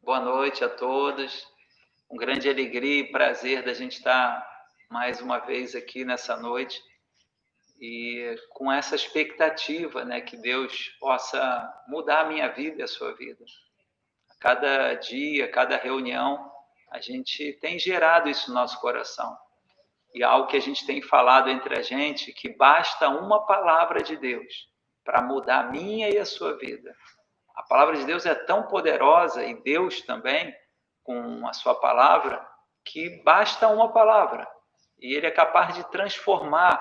Boa noite a todos. Com grande alegria e prazer da gente estar mais uma vez aqui nessa noite e com essa expectativa, né, que Deus possa mudar a minha vida e a sua vida. A cada dia, a cada reunião, a gente tem gerado isso no nosso coração. E algo que a gente tem falado entre a gente, que basta uma palavra de Deus para mudar a minha e a sua vida. A palavra de Deus é tão poderosa, e Deus também, com a sua palavra, que basta uma palavra. E Ele é capaz de transformar,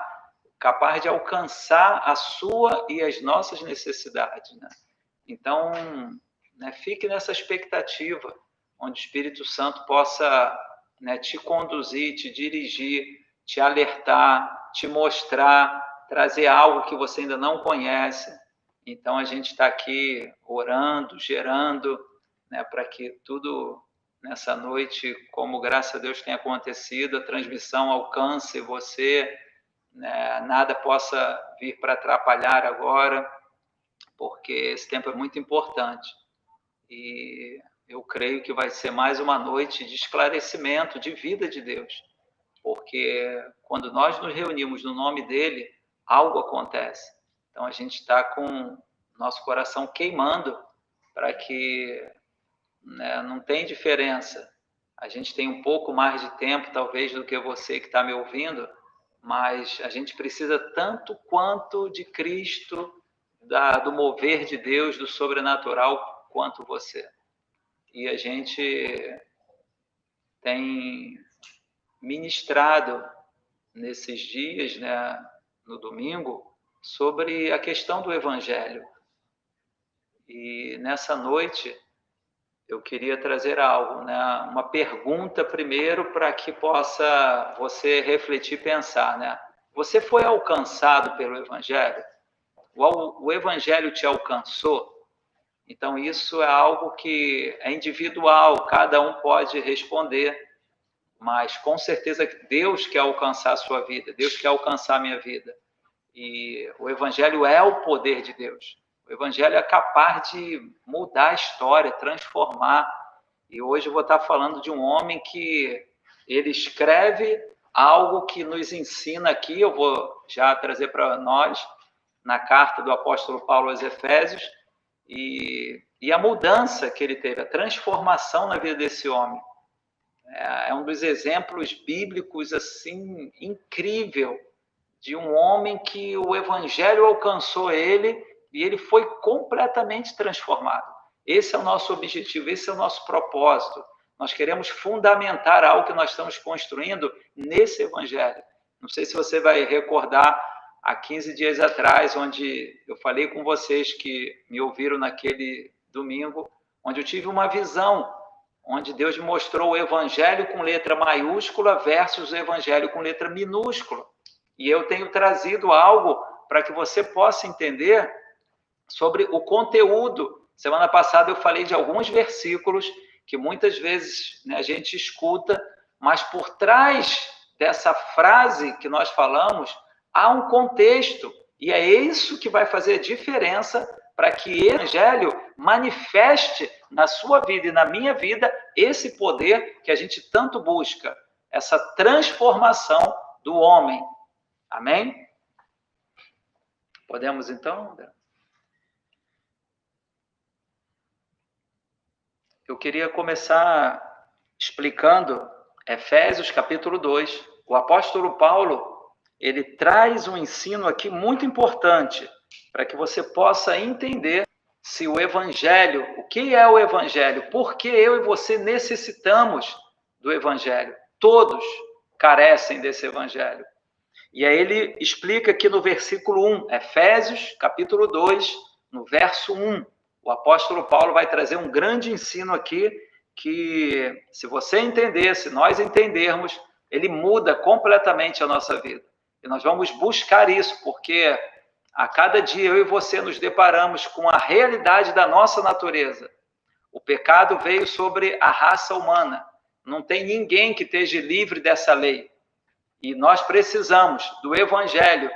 capaz de alcançar a sua e as nossas necessidades, né? Então, né, fique nessa expectativa, onde o Espírito Santo possa, né, te conduzir, te dirigir, te alertar, te mostrar, trazer algo que você ainda não conhece. Então, a gente está aqui orando, gerando, né, para que tudo nessa noite, como graças a Deus tem acontecido, a transmissão alcance você, né, nada possa vir para atrapalhar agora, porque esse tempo é muito importante. E eu creio que vai ser mais uma noite de esclarecimento, de vida de Deus, porque quando nós nos reunimos no nome dele, algo acontece. Então, a gente está com nosso coração queimando para que, né, não tem diferença. A gente tem um pouco mais de tempo, talvez, do que você que está me ouvindo, mas a gente precisa tanto quanto de Cristo, do mover de Deus, do sobrenatural, quanto você. E a gente tem ministrado nesses dias, né, no domingo, sobre a questão do Evangelho. E nessa noite eu queria trazer algo, né, uma pergunta primeiro para que possa você refletir e pensar, né? Você foi alcançado pelo Evangelho? O Evangelho te alcançou? Então isso é algo que é individual, cada um pode responder, mas com certeza Deus quer alcançar a sua vida, Deus quer alcançar a minha vida. E o Evangelho é o poder de Deus. O Evangelho é capaz de mudar a história, transformar. E hoje eu vou estar falando de um homem que ele escreve algo que nos ensina aqui, eu vou já trazer para nós, na carta do apóstolo Paulo aos Efésios, e a mudança que ele teve, a transformação na vida desse homem. É um dos exemplos bíblicos assim incrível de um homem que o Evangelho alcançou ele e ele foi completamente transformado. Esse é o nosso objetivo, esse é o nosso propósito. Nós queremos fundamentar algo que nós estamos construindo nesse Evangelho. Não sei se você vai recordar, há 15 dias atrás, onde eu falei com vocês que me ouviram naquele domingo, onde eu tive uma visão, onde Deus me mostrou o Evangelho com letra maiúscula versus o Evangelho com letra minúscula. E eu tenho trazido algo para que você possa entender sobre o conteúdo. Semana passada eu falei de alguns versículos que muitas vezes, né, a gente escuta, mas por trás dessa frase que nós falamos, há um contexto. E é isso que vai fazer diferença para que o Evangelho manifeste na sua vida e na minha vida esse poder que a gente tanto busca, essa transformação do homem. Amém? Podemos então? Eu queria começar explicando Efésios capítulo 2. O apóstolo Paulo, ele traz um ensino aqui muito importante para que você possa entender se o Evangelho, o que é o Evangelho, por que eu e você necessitamos do Evangelho. Todos carecem desse Evangelho. E aí ele explica aqui no versículo 1, Efésios, capítulo 2, no verso 1. O apóstolo Paulo vai trazer um grande ensino aqui que, se você entender, se nós entendermos, ele muda completamente a nossa vida. E nós vamos buscar isso, porque a cada dia eu e você nos deparamos com a realidade da nossa natureza. O pecado veio sobre a raça humana. Não tem ninguém que esteja livre dessa lei. E nós precisamos do Evangelho.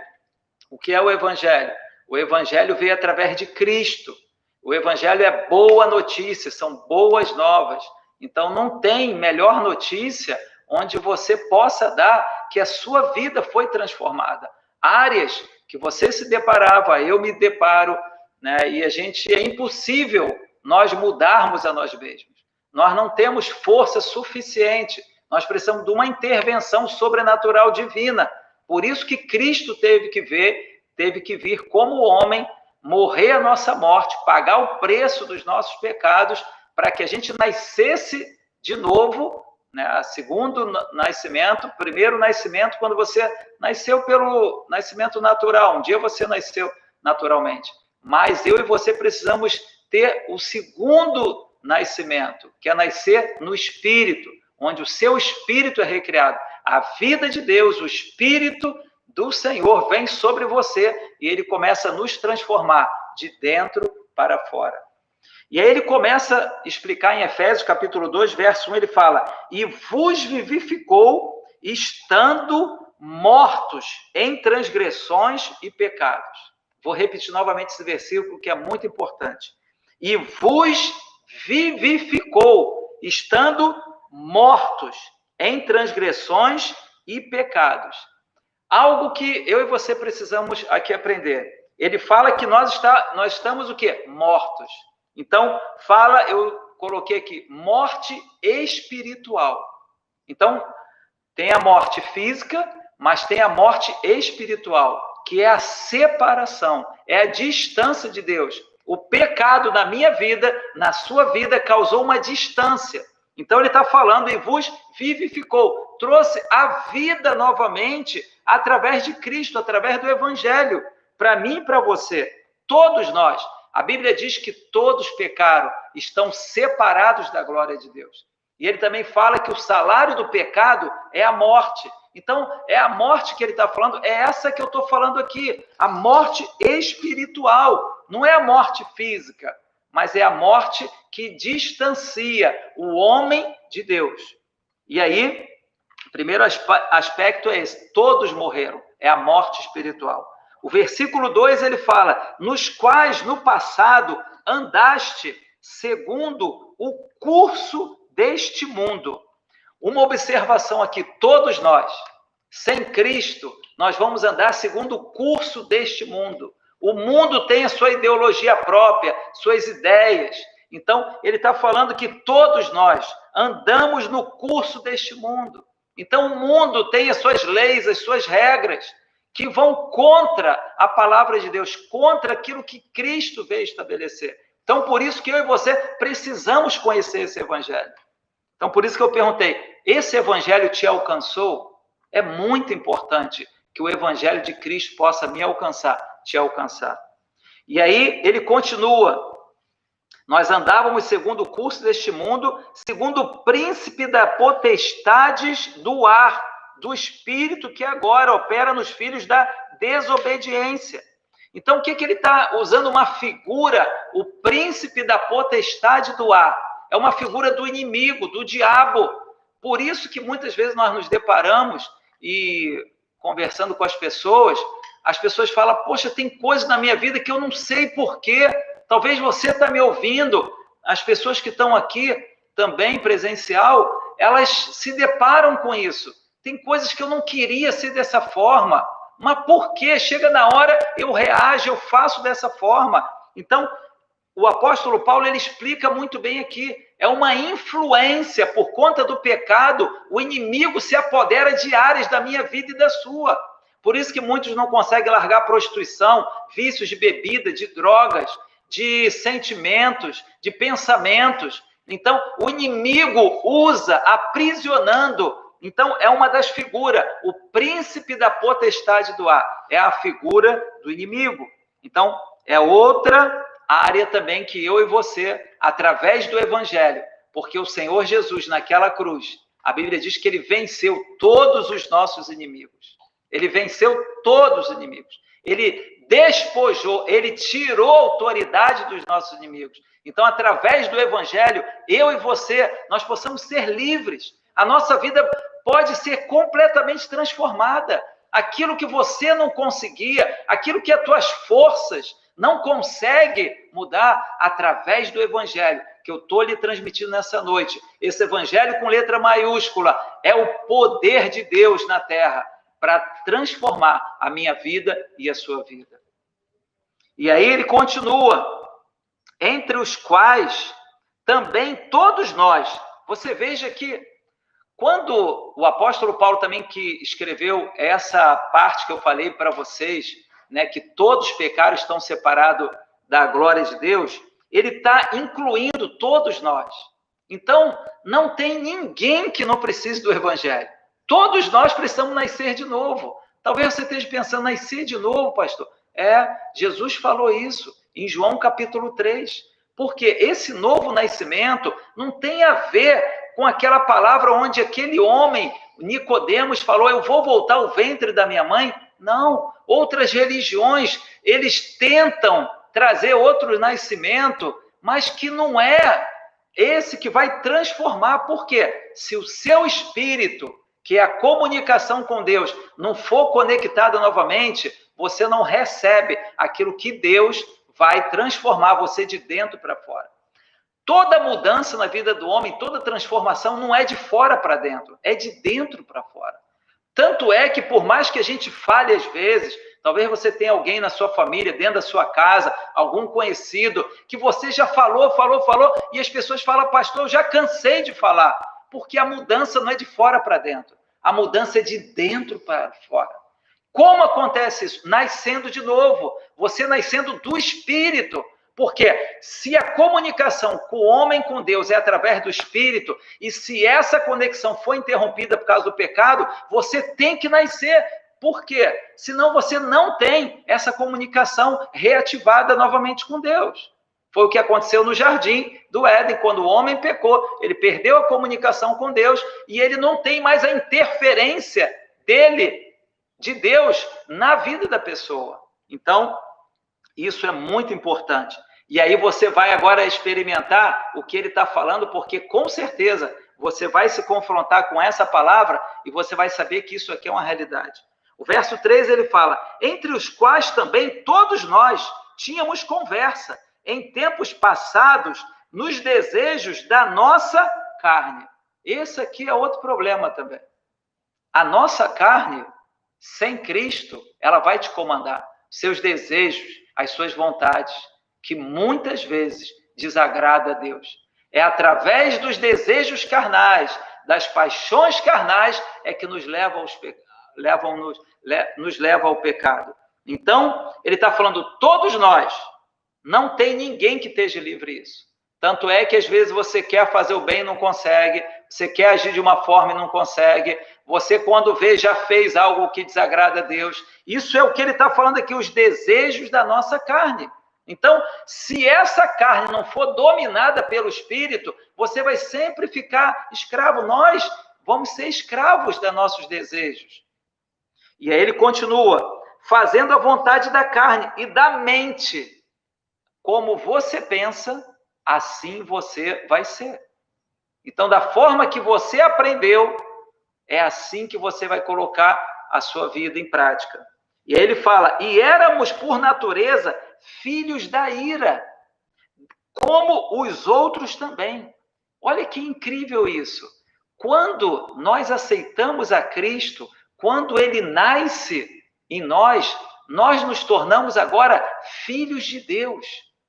O que é o Evangelho? O Evangelho veio através de Cristo. O Evangelho é boa notícia, são boas novas. Então, não tem melhor notícia onde você possa dar que a sua vida foi transformada. Áreas que você se deparava, eu me deparo, né? E é impossível nós mudarmos a nós mesmos. Nós não temos força suficiente. Nós precisamos de uma intervenção sobrenatural divina. Por isso que Cristo teve que vir como homem, morrer a nossa morte, pagar o preço dos nossos pecados, para que a gente nascesse de novo, né? Segundo nascimento, primeiro nascimento, quando você nasceu pelo nascimento natural. Um dia você nasceu naturalmente. Mas eu e você precisamos ter o segundo nascimento, que é nascer no Espírito, onde o seu Espírito é recriado. A vida de Deus, o Espírito do Senhor vem sobre você e ele começa a nos transformar de dentro para fora. E aí ele começa a explicar em Efésios capítulo 2, verso 1, ele fala: e vos vivificou estando mortos em transgressões e pecados. Vou repetir novamente esse versículo que é muito importante. E vos vivificou estando mortos em transgressões e pecados. Algo que eu e você precisamos aqui aprender. Ele fala que nós estamos o quê? Mortos. Então, eu coloquei aqui, morte espiritual. Então, tem a morte física, mas tem a morte espiritual, que é a separação, é a distância de Deus. O pecado na minha vida, na sua vida, causou uma distância. Então, ele está falando e vos vivificou, trouxe a vida novamente através de Cristo, através do Evangelho, para mim e para você, todos nós. A Bíblia diz que todos pecaram, estão separados da glória de Deus. E ele também fala que o salário do pecado é a morte. Então, é a morte que ele está falando, é essa que eu estou falando aqui, a morte espiritual, não é a morte física, mas é a morte que distancia o homem de Deus. E aí, o primeiro aspecto é esse, todos morreram, é a morte espiritual. O versículo 2, ele fala, nos quais no passado andaste segundo o curso deste mundo. Uma observação aqui, todos nós, sem Cristo, nós vamos andar segundo o curso deste mundo. O mundo tem a sua ideologia própria, suas ideias. Então, ele está falando que todos nós andamos no curso deste mundo. Então, o mundo tem as suas leis, as suas regras, que vão contra a palavra de Deus, contra aquilo que Cristo veio estabelecer. Então, por isso que eu e você precisamos conhecer esse evangelho. Então, por isso que eu perguntei, esse evangelho te alcançou? É muito importante que o evangelho de Cristo possa me alcançar, te alcançar. E aí, ele continua. Nós andávamos segundo o curso deste mundo, segundo o príncipe da potestades do ar, do espírito que agora opera nos filhos da desobediência. Então, o que ele está usando? Uma figura, o príncipe da potestade do ar. É uma figura do inimigo, do diabo. Por isso que muitas vezes nós nos deparamos e conversando com as pessoas falam, poxa, tem coisa na minha vida que eu não sei porquê. Talvez você está me ouvindo, as pessoas que estão aqui também presencial, elas se deparam com isso. Tem coisas que eu não queria ser dessa forma, mas por quê? Chega na hora, eu reajo, eu faço dessa forma. Então, o apóstolo Paulo, ele explica muito bem aqui, é uma influência, por conta do pecado, o inimigo se apodera de áreas da minha vida e da sua. Por isso que muitos não conseguem largar a prostituição, vícios de bebida, de drogas, de sentimentos, de pensamentos. Então, o inimigo usa, aprisionando. Então, é uma das figuras, o príncipe da potestade do ar, é a figura do inimigo. Então, é outra área também que eu e você, através do evangelho, porque o Senhor Jesus, naquela cruz, a Bíblia diz que ele venceu todos os nossos inimigos. Ele venceu todos os inimigos. Ele despojou, ele tirou a autoridade dos nossos inimigos. Então, através do evangelho, eu e você, nós possamos ser livres. A nossa vida pode ser completamente transformada. Aquilo que você não conseguia, aquilo que as tuas forças não consegue mudar através do evangelho que eu estou lhe transmitindo nessa noite. Esse evangelho com letra maiúscula é o poder de Deus na terra para transformar a minha vida e a sua vida. E aí ele continua, entre os quais também todos nós. Você veja que quando o apóstolo Paulo também que escreveu essa parte que eu falei para vocês, né, que todos os pecados estão separados da glória de Deus, ele está incluindo todos nós. Então, não tem ninguém que não precise do evangelho. Todos nós precisamos nascer de novo. Talvez você esteja pensando, nascer de novo, pastor? Jesus falou isso em João capítulo 3. Porque esse novo nascimento não tem a ver com aquela palavra onde aquele homem, Nicodemos, falou, eu vou voltar ao ventre da minha mãe. Não, outras religiões, eles tentam trazer outro nascimento, mas que não é esse que vai transformar. Por quê? Se o seu espírito, que é a comunicação com Deus, não for conectado novamente, você não recebe aquilo que Deus vai transformar você de dentro para fora. Toda mudança na vida do homem, toda transformação não é de fora para dentro, é de dentro para fora. Tanto é que por mais que a gente fale às vezes, talvez você tenha alguém na sua família, dentro da sua casa, algum conhecido, que você já falou, e as pessoas falam, pastor, eu já cansei de falar, porque a mudança não é de fora para dentro, a mudança é de dentro para fora. Como acontece isso? Nascendo de novo, você nascendo do Espírito. Porque se a comunicação com o homem com Deus é através do Espírito, e se essa conexão foi interrompida por causa do pecado, você tem que nascer. Por quê? Senão você não tem essa comunicação reativada novamente com Deus. Foi o que aconteceu no jardim do Éden, quando o homem pecou. Ele perdeu a comunicação com Deus e ele não tem mais a interferência de Deus na vida da pessoa. Então, isso é muito importante. E aí você vai agora experimentar o que ele está falando, porque com certeza você vai se confrontar com essa palavra e você vai saber que isso aqui é uma realidade. O verso 3 ele fala, entre os quais também todos nós tínhamos conversa em tempos passados nos desejos da nossa carne. Esse aqui é outro problema também. A nossa carne, sem Cristo, ela vai te comandar. Seus desejos, as suas vontades, que muitas vezes desagrada a Deus. É através dos desejos carnais, das paixões carnais, é que nos leva ao pecado. Então, ele está falando, todos nós, não tem ninguém que esteja livre disso. Tanto é que às vezes você quer fazer o bem e não consegue, você quer agir de uma forma e não consegue, você quando vê já fez algo que desagrada a Deus. Isso é o que ele está falando aqui, os desejos da nossa carne. Então, se essa carne não for dominada pelo Espírito, você vai sempre ficar escravo. Nós vamos ser escravos dos nossos desejos. E aí ele continua, fazendo a vontade da carne e da mente. Como você pensa, assim você vai ser. Então, da forma que você aprendeu, é assim que você vai colocar a sua vida em prática. E aí ele fala, e éramos por natureza filhos da ira, como os outros também. Olha que incrível isso. Quando nós aceitamos a Cristo, quando ele nasce em nós, nós nos tornamos agora filhos de Deus.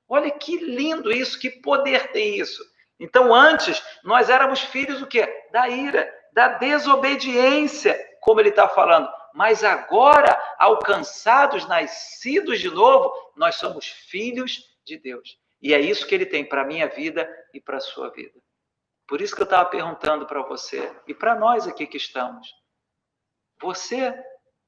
Olha que lindo isso, que poder tem isso. Então, antes, nós éramos filhos do quê? Da ira, da desobediência, como ele está falando. Mas agora, alcançados, nascidos de novo, nós somos filhos de Deus. E é isso que ele tem para a minha vida e para a sua vida. Por isso que eu estava perguntando para você e para nós aqui que estamos.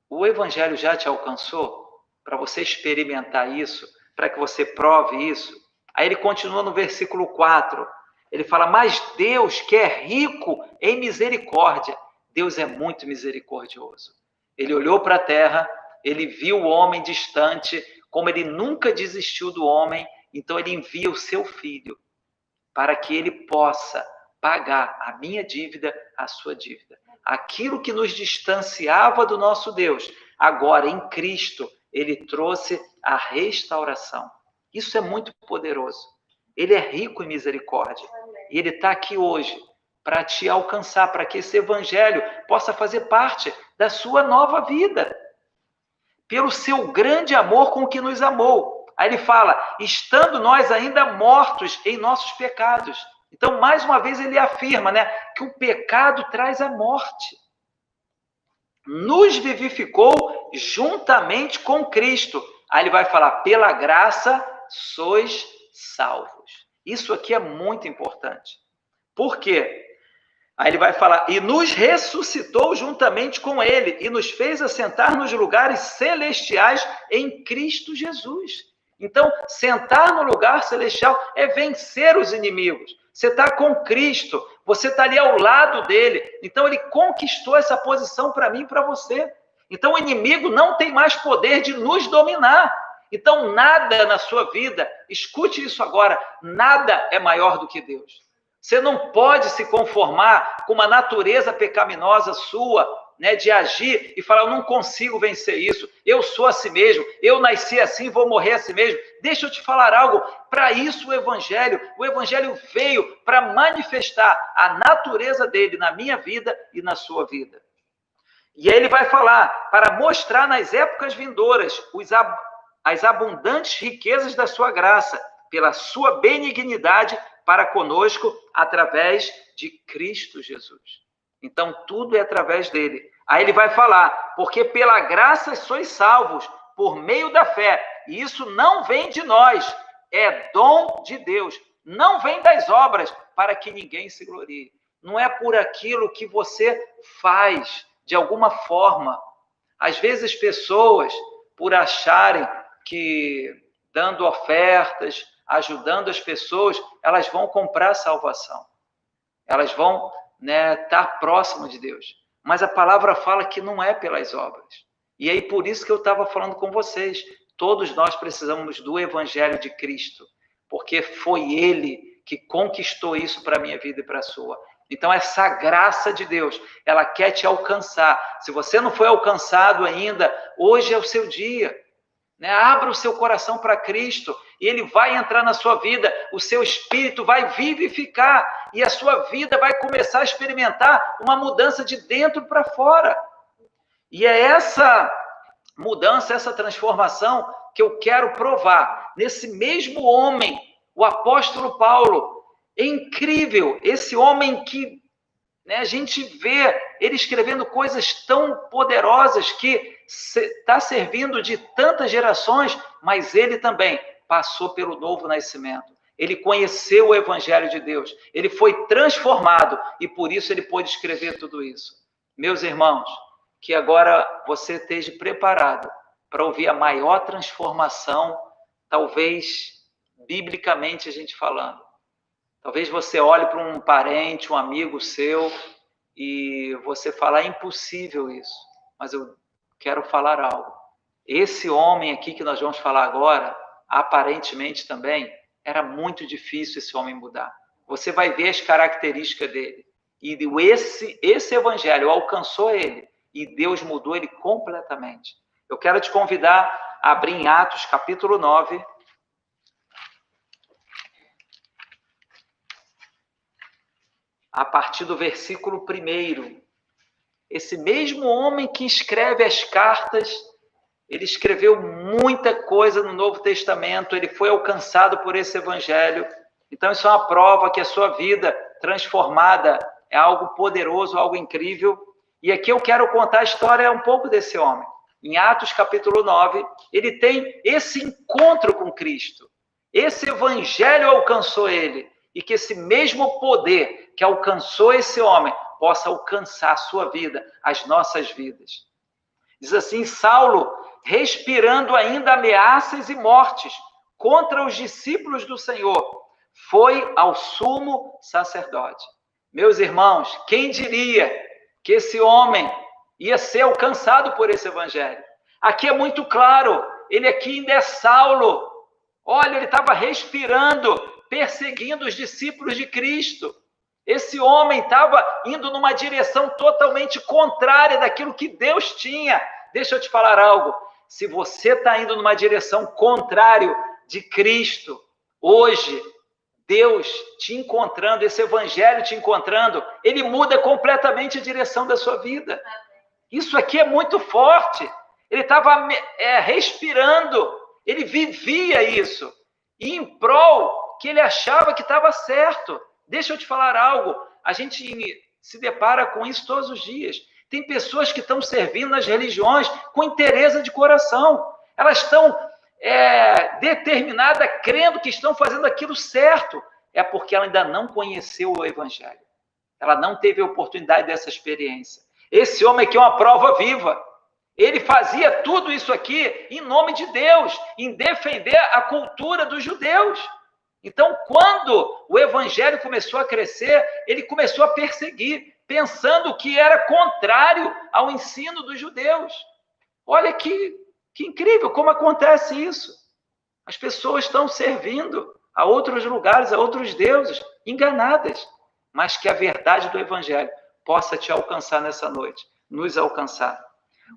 O Evangelho já te alcançou? Para você experimentar isso? Para que você prove isso? Aí ele continua no versículo 4. Ele fala, mas Deus que é rico em misericórdia. Deus é muito misericordioso. Ele olhou para a terra, ele viu o homem distante, como ele nunca desistiu do homem, então ele envia o seu filho para que ele possa pagar a minha dívida, a sua dívida. Aquilo que nos distanciava do nosso Deus, agora em Cristo, ele trouxe a restauração. Isso é muito poderoso. Ele é rico em misericórdia. E ele está aqui hoje para te alcançar, para que esse evangelho possa fazer parte da sua nova vida. Pelo seu grande amor com que nos amou. Aí ele fala, estando nós ainda mortos em nossos pecados. Então, mais uma vez, ele afirma, né, que o pecado traz a morte. Nos vivificou juntamente com Cristo. Aí ele vai falar, pela graça sois salvos. Isso aqui é muito importante. Por quê? Aí ele vai falar, e nos ressuscitou juntamente com ele, e nos fez assentar nos lugares celestiais em Cristo Jesus. Então, sentar no lugar celestial é vencer os inimigos. Você está com Cristo, você está ali ao lado dele. Então, ele conquistou essa posição para mim e para você. Então, o inimigo não tem mais poder de nos dominar. Então, nada na sua vida, escute isso agora, nada é maior do que Deus. Você não pode se conformar com uma natureza pecaminosa sua, né, de agir e falar, eu não consigo vencer isso, eu sou assim mesmo, eu nasci assim, vou morrer assim mesmo. Deixa eu te falar algo, para isso o Evangelho veio para manifestar a natureza dele na minha vida e na sua vida. E aí ele vai falar, para mostrar nas épocas vindouras as abundantes riquezas da sua graça, pela sua benignidade para conosco, através de Cristo Jesus. Então, tudo é através dele. Aí ele vai falar, porque pela graça sois salvos, por meio da fé. E isso não vem de nós, é dom de Deus. Não vem das obras, para que ninguém se glorie. Não é por aquilo que você faz, de alguma forma. Às vezes, pessoas, por acharem que dando ofertas, ajudando as pessoas, elas vão comprar salvação. Elas vão, né, estar próximo de Deus. Mas a palavra fala que não é pelas obras. E aí, por isso que eu estava falando com vocês. Todos nós precisamos do Evangelho de Cristo. Porque foi Ele que conquistou isso para a minha vida e para a sua. Então, essa graça de Deus, ela quer te alcançar. Se você não foi alcançado ainda, hoje é o seu dia. Né? Abra o seu coração para Cristo e Ele vai entrar na sua vida, o seu espírito vai vivificar e a sua vida vai começar a experimentar uma mudança de dentro para fora. E é essa mudança, essa transformação que eu quero provar nesse mesmo homem, o apóstolo Paulo. É incrível, esse homem que, né, a gente vê ele escrevendo coisas tão poderosas que está servindo de tantas gerações, mas ele também passou pelo novo nascimento. Ele conheceu o Evangelho de Deus, ele foi transformado e por isso ele pôde escrever tudo isso. Meus irmãos, que agora você esteja preparado para ouvir a maior transformação, talvez biblicamente a gente falando. Talvez você olhe para um parente, um amigo seu e você fala, é impossível isso, mas eu quero falar algo. Esse homem aqui que nós vamos falar agora, aparentemente também, era muito difícil esse homem mudar. Você vai ver as características dele. E esse evangelho alcançou ele e Deus mudou ele completamente. Eu quero te convidar a abrir em Atos, capítulo 9, a partir do versículo 1. Esse mesmo homem que escreve as cartas, ele escreveu muita coisa no Novo Testamento, ele foi alcançado por esse evangelho. Então, isso é uma prova que a sua vida transformada é algo poderoso, algo incrível. E aqui eu quero contar a história um pouco desse homem. Em Atos, capítulo 9, ele tem esse encontro com Cristo. Esse evangelho alcançou ele. E que esse mesmo poder que alcançou esse homem possa alcançar a sua vida, as nossas vidas. Diz assim, Saulo, respirando ainda ameaças e mortes contra os discípulos do Senhor, foi ao sumo sacerdote. Meus irmãos, quem diria que esse homem ia ser alcançado por esse evangelho? Aqui é muito claro, ele aqui ainda é Saulo. Olha, ele estava respirando, perseguindo os discípulos de Cristo. Esse homem estava indo numa direção totalmente contrária daquilo que Deus tinha. Deixa eu te falar algo. se você está indo numa direção contrária de Cristo, hoje, Deus te encontrando, esse evangelho te encontrando, ele muda completamente a direção da sua vida. Isso aqui é muito forte. Ele estava respirando, ele vivia isso, e em prol que ele achava que estava certo. Deixa eu te falar algo, a gente se depara com isso todos os dias. Tem pessoas que estão servindo nas religiões com interesse de coração. Elas estão determinadas, crendo que estão fazendo aquilo certo. É porque ela ainda não conheceu o evangelho. Ela não teve a oportunidade dessa experiência. Esse homem aqui é uma prova viva. Ele fazia tudo isso aqui em nome de Deus, em defender a cultura dos judeus. Então, quando o evangelho começou a crescer, ele começou a perseguir, pensando que era contrário ao ensino dos judeus. Olha que incrível como acontece isso. As pessoas estão servindo a outros lugares, a outros deuses, enganadas. Mas que a verdade do evangelho possa te alcançar nessa noite, nos alcançar.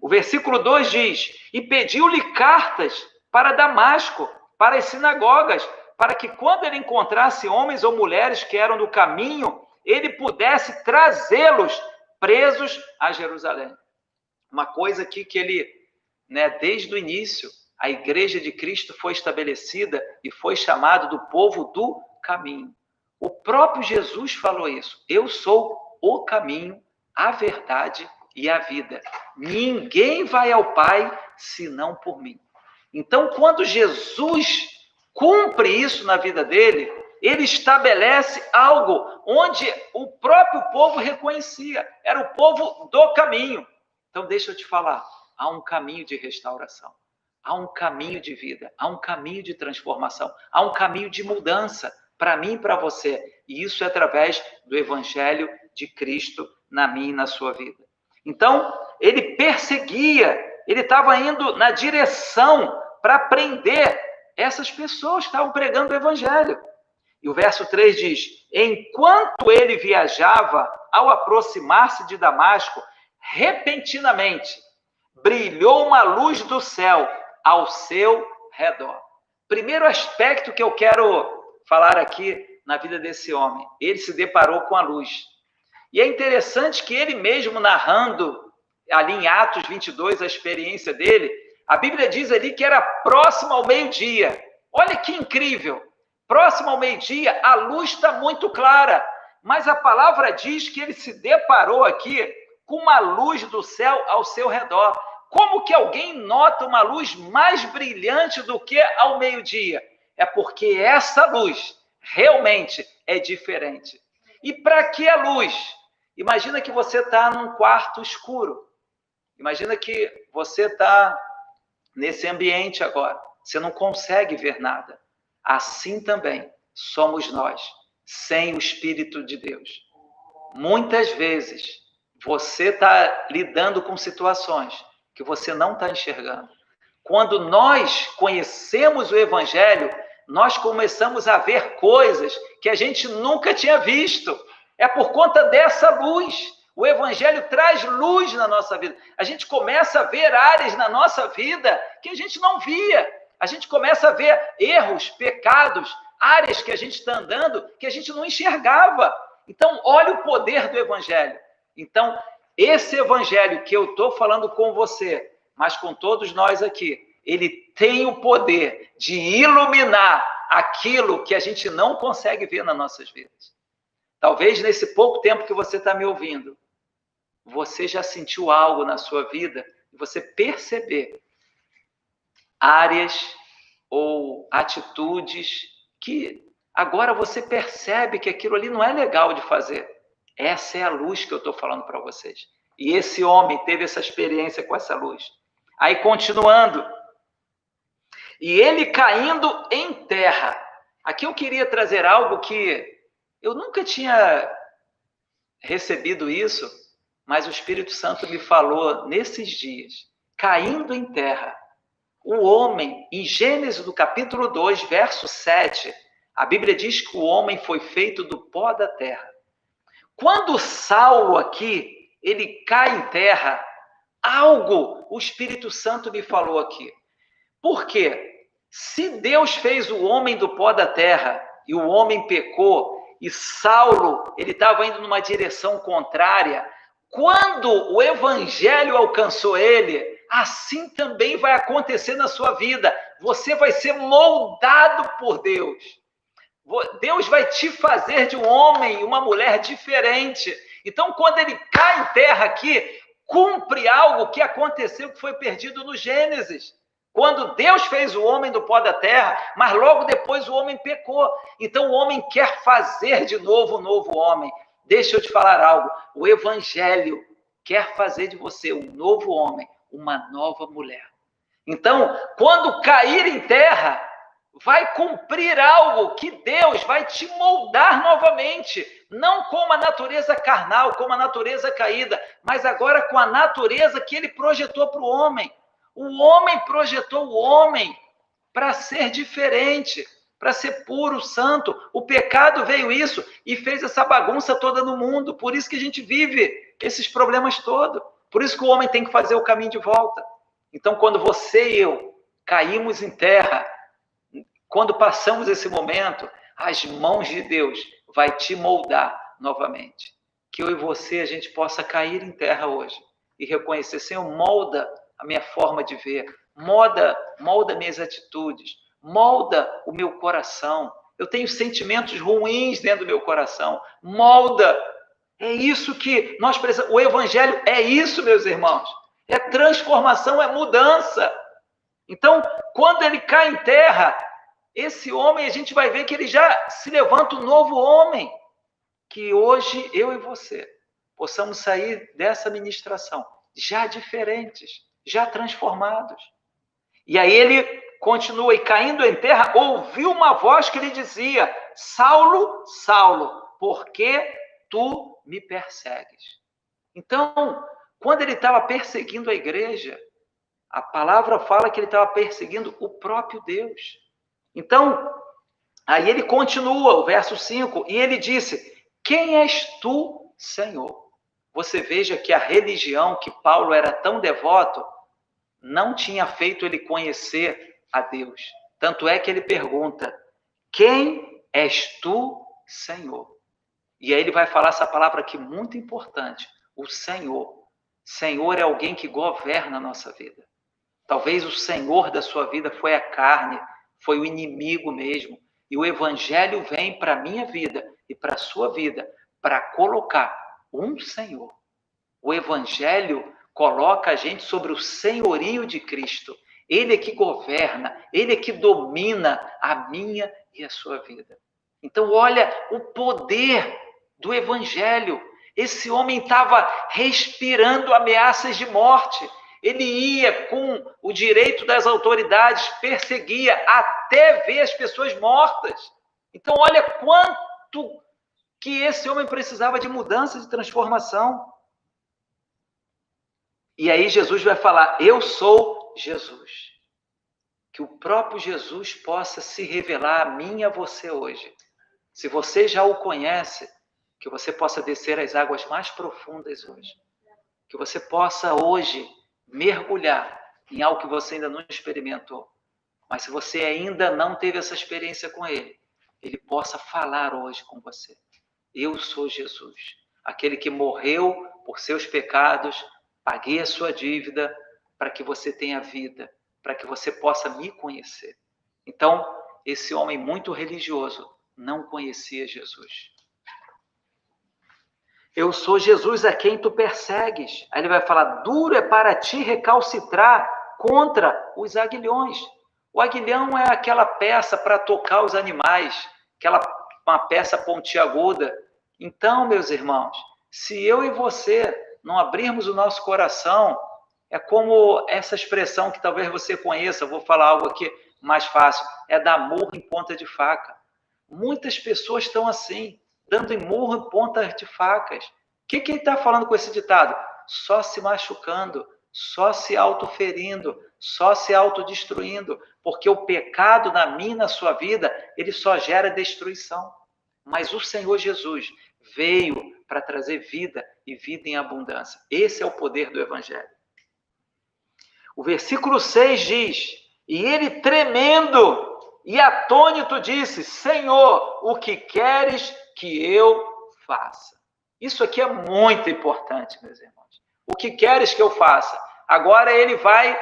O versículo 2 diz: e pediu-lhe cartas para Damasco, para as sinagogas, para que quando ele encontrasse homens ou mulheres que eram do caminho, ele pudesse trazê-los presos a Jerusalém. Uma coisa aqui que ele, desde o início, a igreja de Cristo foi estabelecida e foi chamado do povo do caminho. O próprio Jesus falou isso. Eu sou o caminho, a verdade e a vida. Ninguém vai ao Pai senão por mim. Então, quando Jesus cumpre isso na vida dele, ele estabelece algo onde o próprio povo reconhecia. Era o povo do caminho. Então, deixa eu te falar, há um caminho de restauração, há um caminho de vida, há um caminho de transformação, há um caminho de mudança para mim e para você. E isso é através do evangelho de Cristo na minha e na sua vida. Então, ele perseguia, ele estava indo na direção para prender essas pessoas que estavam pregando o evangelho. E o verso 3 diz: enquanto ele viajava, ao aproximar-se de Damasco, repentinamente brilhou uma luz do céu ao seu redor. Primeiro aspecto que eu quero falar aqui na vida desse homem, ele se deparou com a luz. E é interessante que ele mesmo narrando ali em Atos 22 a experiência dele, a Bíblia diz ali que era próximo ao meio-dia. Olha que incrível! Próximo ao meio-dia, a luz está muito clara, mas a palavra diz que ele se deparou aqui com uma luz do céu ao seu redor. Como que alguém nota uma luz mais brilhante do que ao meio-dia? É porque essa luz realmente é diferente. E para que a luz? Imagina que você está num quarto escuro. Imagina que você está nesse ambiente agora. Você não consegue ver nada. Assim também somos nós, sem o Espírito de Deus. Muitas vezes você está lidando com situações que você não está enxergando. Quando nós conhecemos o Evangelho, nós começamos a ver coisas que a gente nunca tinha visto. É por conta dessa luz. O Evangelho traz luz na nossa vida. A gente começa a ver áreas na nossa vida que a gente não via. A gente começa a ver erros, pecados, áreas que a gente está andando que a gente não enxergava. Então, olha o poder do Evangelho. Então, esse Evangelho que eu estou falando com você, mas com todos nós aqui, ele tem o poder de iluminar aquilo que a gente não consegue ver nas nossas vidas. Talvez nesse pouco tempo que você está me ouvindo, você já sentiu algo na sua vida e você perceber áreas ou atitudes que agora você percebe que aquilo ali não é legal de fazer. Essa é a luz que eu estou falando para vocês. E esse homem teve essa experiência com essa luz. Aí, continuando. E ele caindo em terra. Aqui eu queria trazer algo que eu nunca tinha recebido isso, mas o Espírito Santo me falou nesses dias. Caindo em terra. O homem, em Gênesis, no capítulo 2, verso 7, a Bíblia diz que o homem foi feito do pó da terra. Quando Saulo aqui, ele cai em terra, Algo o Espírito Santo me falou aqui. Por quê? Se Deus fez o homem do pó da terra e o homem pecou, e Saulo ele estava indo numa direção contrária, quando o evangelho alcançou ele, assim também vai acontecer na sua vida. Você vai ser moldado por Deus. Deus vai te fazer de um homem e uma mulher diferente. Então, quando ele cai em terra aqui, cumpre algo que aconteceu, que foi perdido no Gênesis. Quando Deus fez o homem do pó da terra, mas logo depois o homem pecou. Então, o homem quer fazer de novo um novo homem. Deixa eu te falar algo. O Evangelho quer fazer de você um novo homem, uma nova mulher. Então, quando cair em terra, vai cumprir algo que Deus vai te moldar novamente, não com a natureza carnal, como a natureza caída, mas agora com a natureza que ele projetou para o homem. O homem projetou o homem para ser diferente, para ser puro, santo. O pecado veio isso e fez essa bagunça toda no mundo. Por isso que a gente vive esses problemas todos. Por isso que o homem tem que fazer o caminho de volta. Então, quando você e eu caímos em terra, quando passamos esse momento, as mãos de Deus vai te moldar novamente. Que eu e você, a gente possa cair em terra hoje e reconhecer, Senhor, molda a minha forma de ver, molda minhas atitudes, molda o meu coração. Eu tenho sentimentos ruins dentro do meu coração, molda. É isso que nós precisamos. O Evangelho é isso, meus irmãos. É transformação, é mudança. Então, quando ele cai em terra, esse homem, a gente vai ver que ele já se levanta um novo homem. Que hoje eu e você possamos sair dessa ministração já diferentes, já transformados. E aí ele continua, e caindo em terra, ouviu uma voz que lhe dizia: Saulo, Saulo, por que tu me persegues? Então, quando ele estava perseguindo a igreja, a palavra fala que ele estava perseguindo o próprio Deus. Então, aí ele continua, o verso 5, e ele disse: quem és tu, Senhor? Você veja que a religião que Paulo era tão devoto não tinha feito ele conhecer a Deus. Tanto é que ele pergunta: quem és tu, Senhor? E aí ele vai falar essa palavra aqui muito importante, o Senhor. Senhor é alguém que governa a nossa vida. Talvez o Senhor da sua vida foi a carne, foi o inimigo mesmo. E o Evangelho vem para a minha vida e para a sua vida para colocar um Senhor. O Evangelho coloca a gente sobre o senhorio de Cristo. Ele é que governa, ele é que domina a minha e a sua vida. Então, olha o poder do Evangelho. Esse homem estava respirando ameaças de morte. Ele ia com o direito das autoridades, perseguia até ver as pessoas mortas. Então, olha quanto que esse homem precisava de mudança, de transformação. E aí Jesus vai falar: eu sou Jesus. Que o próprio Jesus possa se revelar a mim e a você hoje. Se você já o conhece, que você possa descer às águas mais profundas hoje. Que você possa hoje mergulhar em algo que você ainda não experimentou. Mas se você ainda não teve essa experiência com ele, ele possa falar hoje com você. Eu sou Jesus, aquele que morreu por seus pecados, paguei a sua dívida para que você tenha vida, para que você possa me conhecer. Então, esse homem muito religioso não conhecia Jesus. Eu sou Jesus a quem tu persegues. Aí ele vai falar: duro é para ti recalcitrar contra os aguilhões. O aguilhão é aquela peça para tocar os animais, uma peça pontiaguda. Então, meus irmãos, se eu e você não abrirmos o nosso coração, é como essa expressão que talvez você conheça, vou falar algo aqui mais fácil, é dar murro em ponta de faca. Muitas pessoas estão assim, dando murro em ponta de facas. O que ele está falando com esse ditado? Só se machucando, só se autoferindo, só se autodestruindo, porque o pecado na minha e na sua vida, ele só gera destruição. Mas o Senhor Jesus veio para trazer vida e vida em abundância. Esse é o poder do Evangelho. O versículo 6 diz: e ele tremendo e atônito disse: Senhor, o que queres que eu faça? Isso aqui é muito importante, meus irmãos. O que queres que eu faça? Agora ele vai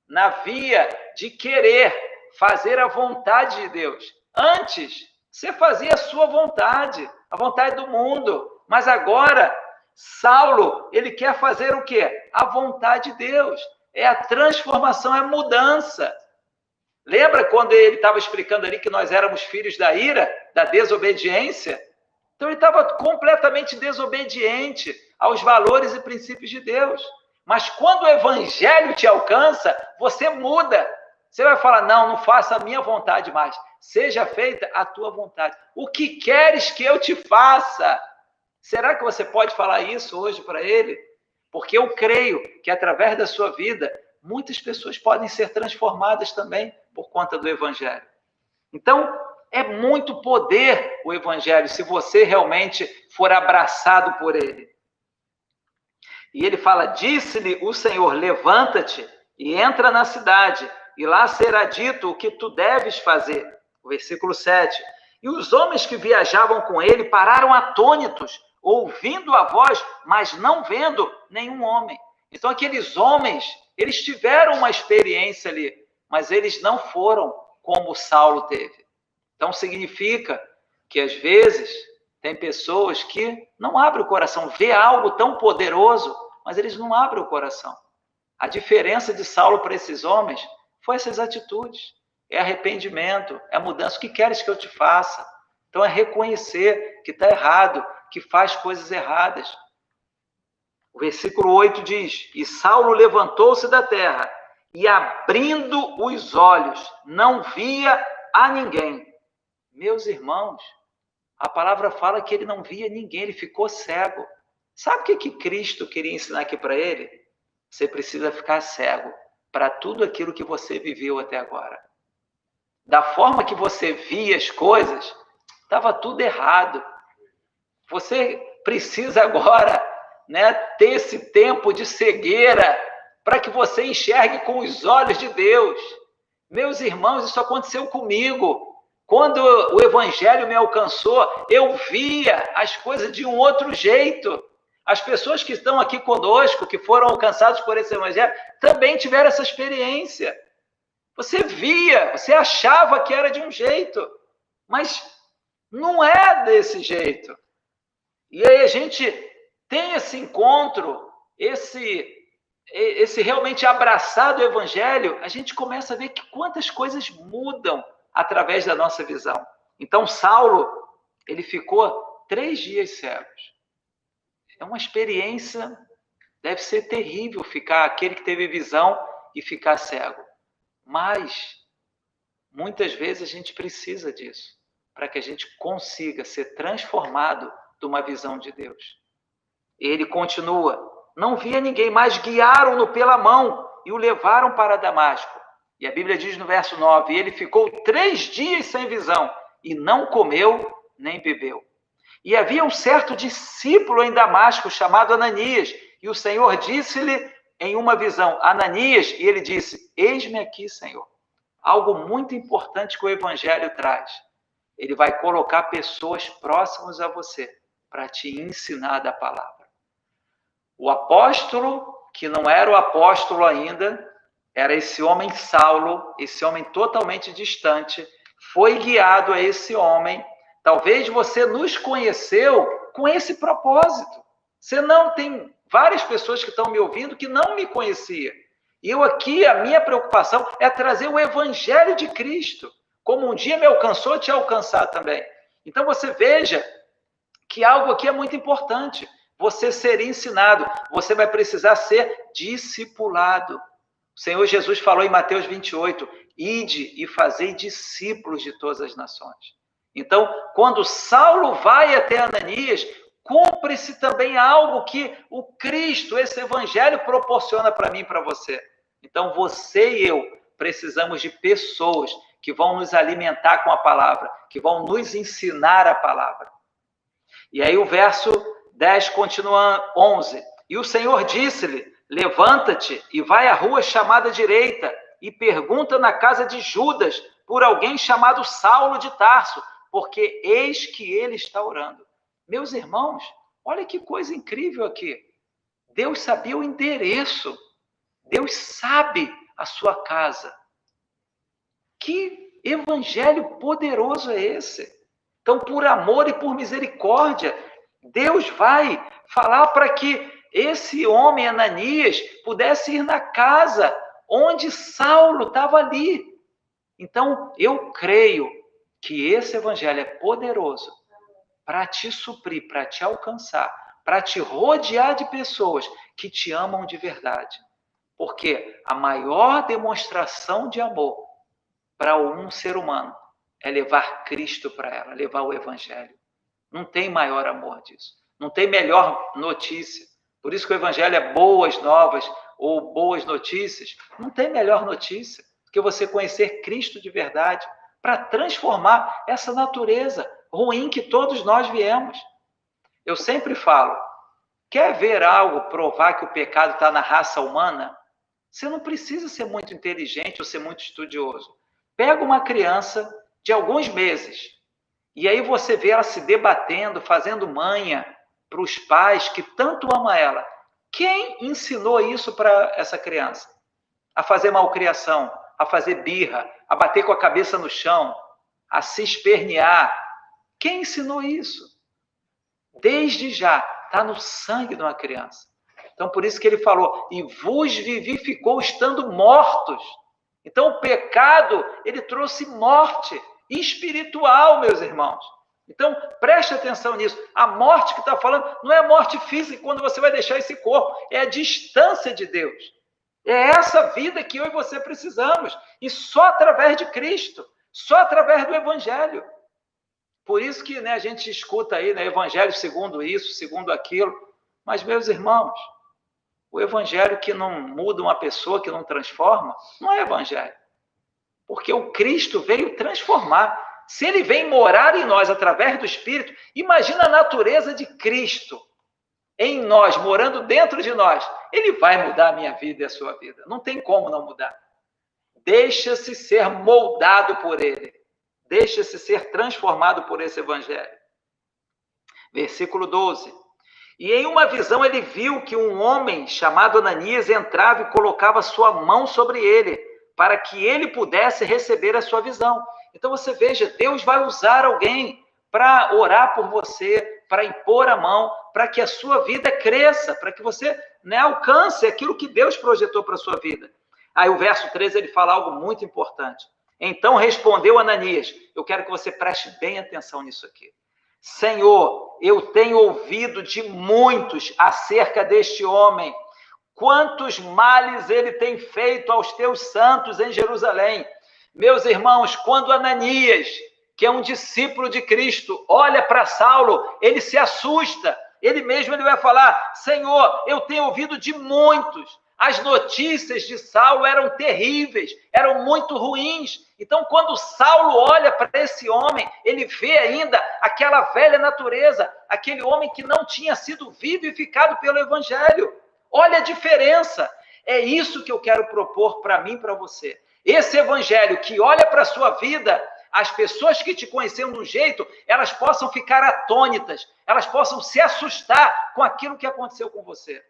na via de querer fazer a vontade de Deus. Antes, você fazia a sua vontade, a vontade do mundo. Mas agora, Saulo, ele quer fazer o quê? A vontade de Deus. É a transformação, é a mudança. Lembra quando ele estava explicando ali que nós éramos filhos da ira, da desobediência? Então ele estava completamente desobediente aos valores e princípios de Deus. Mas quando o evangelho te alcança, você muda. Você vai falar: não, não faça a minha vontade mais. Seja feita a tua vontade. O que queres que eu te faça? Será que você pode falar isso hoje para ele? Porque eu creio que através da sua vida, muitas pessoas podem ser transformadas também por conta do evangelho. Então, é muito poder o evangelho, se você realmente for abraçado por ele. E ele fala: disse-lhe o Senhor, levanta-te e entra na cidade, e lá será dito o que tu deves fazer. O versículo 7. E os homens que viajavam com ele pararam atônitos, ouvindo a voz, mas não vendo nenhum homem. Então aqueles homens, eles tiveram uma experiência ali, mas eles não foram como Saulo teve. Então significa que às vezes tem pessoas que não abrem o coração, vê algo tão poderoso, mas eles não abrem o coração. A diferença de Saulo para esses homens foi essas atitudes. É arrependimento, é mudança. O que queres que eu te faça? Então é reconhecer que está errado, que faz coisas erradas. O versículo 8 diz: e Saulo levantou-se da terra e, abrindo os olhos, não via a ninguém. Meus irmãos, a palavra fala que ele não via ninguém, ele ficou cego. Sabe o que Cristo queria ensinar aqui para ele? Você precisa ficar cego para tudo aquilo que você viveu até agora. Da forma que você via as coisas, estava tudo errado. Você precisa agora, ter esse tempo de cegueira para que você enxergue com os olhos de Deus. Meus irmãos, isso aconteceu comigo. Quando o evangelho me alcançou, eu via as coisas de um outro jeito. As pessoas que estão aqui conosco, que foram alcançadas por esse evangelho, também tiveram essa experiência. Você via, você achava que era de um jeito, mas não é desse jeito. E aí a gente tem esse encontro, esse realmente abraçar do evangelho, a gente começa a ver que quantas coisas mudam através da nossa visão. Então, Saulo, ele ficou 3 dias cegos. É uma experiência, deve ser terrível ficar, aquele que teve visão e ficar cego. Mas, muitas vezes a gente precisa disso, para que a gente consiga ser transformado de uma visão de Deus. Ele continua: não via ninguém, mas guiaram-no pela mão e o levaram para Damasco. E a Bíblia diz no verso 9, ele ficou 3 dias sem visão e não comeu nem bebeu. E havia um certo discípulo em Damasco chamado Ananias, e o Senhor disse-lhe em uma visão: Ananias, e ele disse: eis-me aqui, Senhor. Algo muito importante que o evangelho traz. Ele vai colocar pessoas próximas a você para te ensinar da palavra. O apóstolo, que não era o apóstolo ainda, era esse homem Saulo, esse homem totalmente distante, foi guiado a esse homem. Talvez você nos conheceu com esse propósito. Você não tem várias pessoas que estão me ouvindo que não me conheciam. E eu aqui, a minha preocupação é trazer o evangelho de Cristo. Como um dia me alcançou, te alcançar também. Então você veja que algo aqui é muito importante. Você ser ensinado, você vai precisar ser discipulado. O Senhor Jesus falou em Mateus 28, ide e fazei discípulos de todas as nações. Então, quando Saulo vai até Ananias, cumpre-se também algo que o Cristo, esse evangelho, proporciona para mim e para você. Então, você e eu precisamos de pessoas que vão nos alimentar com a palavra, que vão nos ensinar a palavra. E aí o verso 10 continua 11. E o Senhor disse-lhe: levanta-te e vai à rua chamada direita e pergunta na casa de Judas por alguém chamado Saulo de Tarso, porque eis que ele está orando. Meus irmãos, olha que coisa incrível aqui. Deus sabia o endereço. Deus sabe a sua casa. Que evangelho poderoso é esse? Então, por amor e por misericórdia, Deus vai falar para que esse homem, Ananias, pudesse ir na casa onde Saulo estava ali. Então, eu creio que esse evangelho é poderoso para te suprir, para te alcançar, para te rodear de pessoas que te amam de verdade. Porque a maior demonstração de amor para um ser humano é levar Cristo para ela, levar o evangelho. Não tem maior amor disso. Não tem melhor notícia. Por isso que o evangelho é boas novas ou boas notícias. Não tem melhor notícia do que você conhecer Cristo de verdade para transformar essa natureza ruim que todos nós viemos. Eu sempre falo, quer ver algo provar que o pecado está na raça humana? Você não precisa ser muito inteligente ou ser muito estudioso. Pega uma criança de alguns meses e aí você vê ela se debatendo, fazendo manha para os pais que tanto amam ela. Quem ensinou isso para essa criança? A fazer malcriação, a fazer birra, a bater com a cabeça no chão, a se espernear. Quem ensinou isso? Desde já, está no sangue de uma criança. Então, por isso que ele falou, e vos vivificou estando mortos. Então, o pecado, ele trouxe morte espiritual, meus irmãos. Então, preste atenção nisso. A morte que está falando não é a morte física quando você vai deixar esse corpo, é a distância de Deus. É essa vida que eu e você precisamos. E só através de Cristo, só através do Evangelho. Por isso que a gente escuta aí, Evangelho segundo isso, segundo aquilo. Mas, meus irmãos, o Evangelho que não muda uma pessoa, que não transforma, não é Evangelho. Porque o Cristo veio transformar. Se ele vem morar em nós através do Espírito, imagina a natureza de Cristo em nós, morando dentro de nós. Ele vai mudar a minha vida e a sua vida. Não tem como não mudar. Deixa-se ser moldado por ele. Deixa-se ser transformado por esse Evangelho. Versículo 12. E em uma visão ele viu que um homem chamado Ananias entrava e colocava sua mão sobre ele, para que ele pudesse receber a sua visão. Então você veja, Deus vai usar alguém para orar por você, para impor a mão, para que a sua vida cresça, para que você alcance aquilo que Deus projetou para a sua vida. Aí o verso 13 ele fala algo muito importante. Então respondeu Ananias, eu quero que você preste bem atenção nisso aqui. Senhor, eu tenho ouvido de muitos acerca deste homem, quantos males ele tem feito aos teus santos em Jerusalém. Meus irmãos, quando Ananias, que é um discípulo de Cristo, olha para Saulo, ele se assusta, ele vai falar, Senhor, eu tenho ouvido de muitos, as notícias de Saulo eram terríveis, eram muito ruins. Então, quando Saulo olha para esse homem, ele vê ainda aquela velha natureza, aquele homem que não tinha sido vivificado pelo Evangelho. Olha a diferença. É isso que eu quero propor para mim e para você. Esse Evangelho que olha para a sua vida, as pessoas que te conheceram de um jeito, elas possam ficar atônitas, elas possam se assustar com aquilo que aconteceu com você.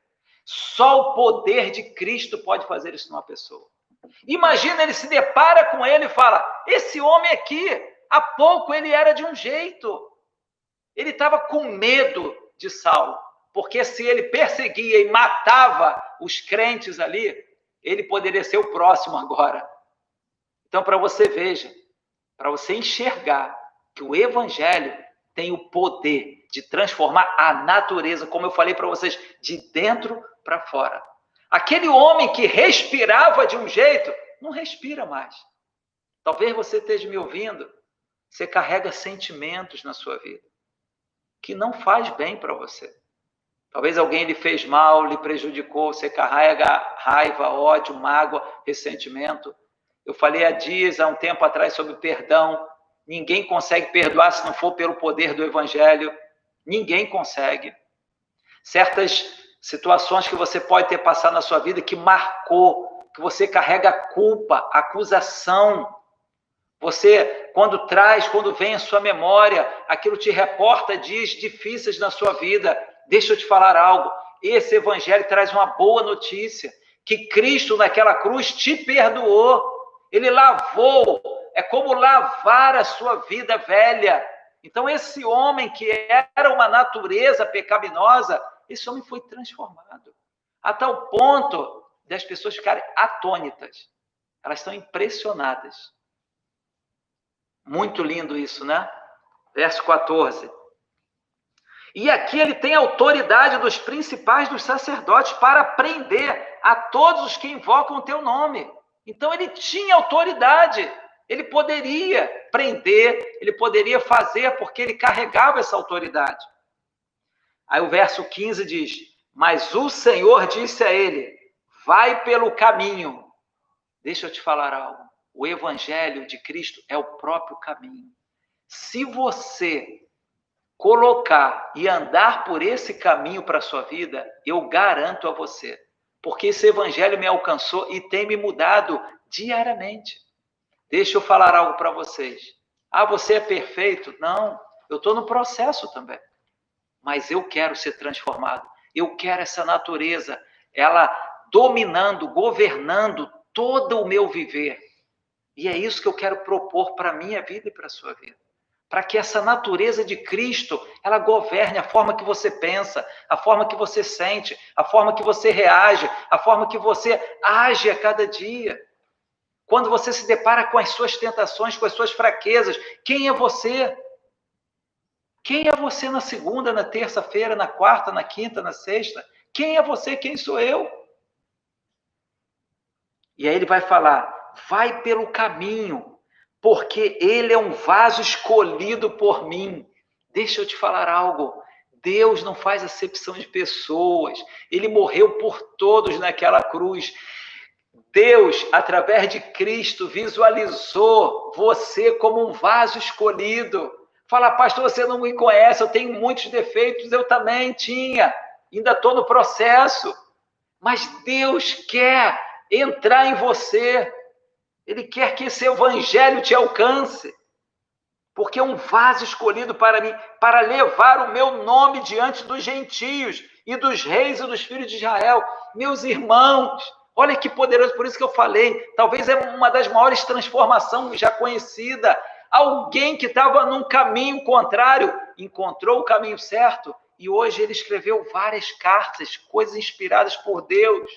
Só o poder de Cristo pode fazer isso numa pessoa. Imagina, ele se depara com ele e fala, esse homem aqui, há pouco ele era de um jeito. Ele estava com medo de Saulo, porque se ele perseguia e matava os crentes ali, ele poderia ser o próximo agora. Então, para você veja, para você enxergar que o Evangelho tem o poder de transformar a natureza, como eu falei para vocês, de dentro para fora. Aquele homem que respirava de um jeito, não respira mais. Talvez você esteja me ouvindo, você carrega sentimentos na sua vida, que não faz bem para você. Talvez alguém lhe fez mal, lhe prejudicou, você carrega raiva, ódio, mágoa, ressentimento. Eu falei há um tempo atrás, sobre perdão. Ninguém consegue perdoar se não for pelo poder do Evangelho. Ninguém consegue. Certas situações que você pode ter passado na sua vida que marcou, que você carrega culpa, acusação. Você, quando vem à sua memória, aquilo te reporta dias difíceis na sua vida. Deixa eu te falar algo. Esse evangelho traz uma boa notícia, que Cristo naquela cruz te perdoou. Ele lavou, é como lavar a sua vida velha. Então esse homem que era uma natureza pecaminosa, esse homem foi transformado. A tal ponto das pessoas ficarem atônitas. Elas estão impressionadas. Muito lindo isso, né? Verso 14. E aqui ele tem autoridade dos principais dos sacerdotes para prender a todos os que invocam o teu nome. Então ele tinha autoridade. Ele poderia prender, ele poderia fazer, porque ele carregava essa autoridade. Aí o verso 15 diz: mas o Senhor disse a ele: vai pelo caminho. Deixa eu te falar algo. O evangelho de Cristo é o próprio caminho. Se você colocar e andar por esse caminho para a sua vida, eu garanto a você, porque esse evangelho me alcançou e tem me mudado diariamente. Deixa eu falar algo para vocês. Ah, você é perfeito? Não, eu estou no processo também. Mas eu quero ser transformado. Eu quero essa natureza, ela dominando, governando todo o meu viver. E é isso que eu quero propor para a minha vida e para a sua vida. Para que essa natureza de Cristo, ela governe a forma que você pensa, a forma que você sente, a forma que você reage, a forma que você age a cada dia. Quando você se depara com as suas tentações, com as suas fraquezas, quem é você? Quem é você na segunda, na terça-feira, na quarta, na quinta, na sexta? Quem é você? Quem sou eu? E aí ele vai falar: vai pelo caminho, porque ele é um vaso escolhido por mim. Deixa eu te falar algo. Deus não faz acepção de pessoas. Ele morreu por todos naquela cruz. Deus, através de Cristo, visualizou você como um vaso escolhido. Fala: pastor, você não me conhece, eu tenho muitos defeitos, eu também tinha. Ainda estou no processo. Mas Deus quer entrar em você. Ele quer que esse evangelho te alcance. Porque é um vaso escolhido para mim, para levar o meu nome diante dos gentios e dos reis e dos filhos de Israel. Meus irmãos, olha que poderoso, por isso que eu falei, talvez é uma das maiores transformações já conhecida. Alguém que estava num caminho contrário, encontrou o caminho certo, e hoje ele escreveu várias cartas, coisas inspiradas por Deus.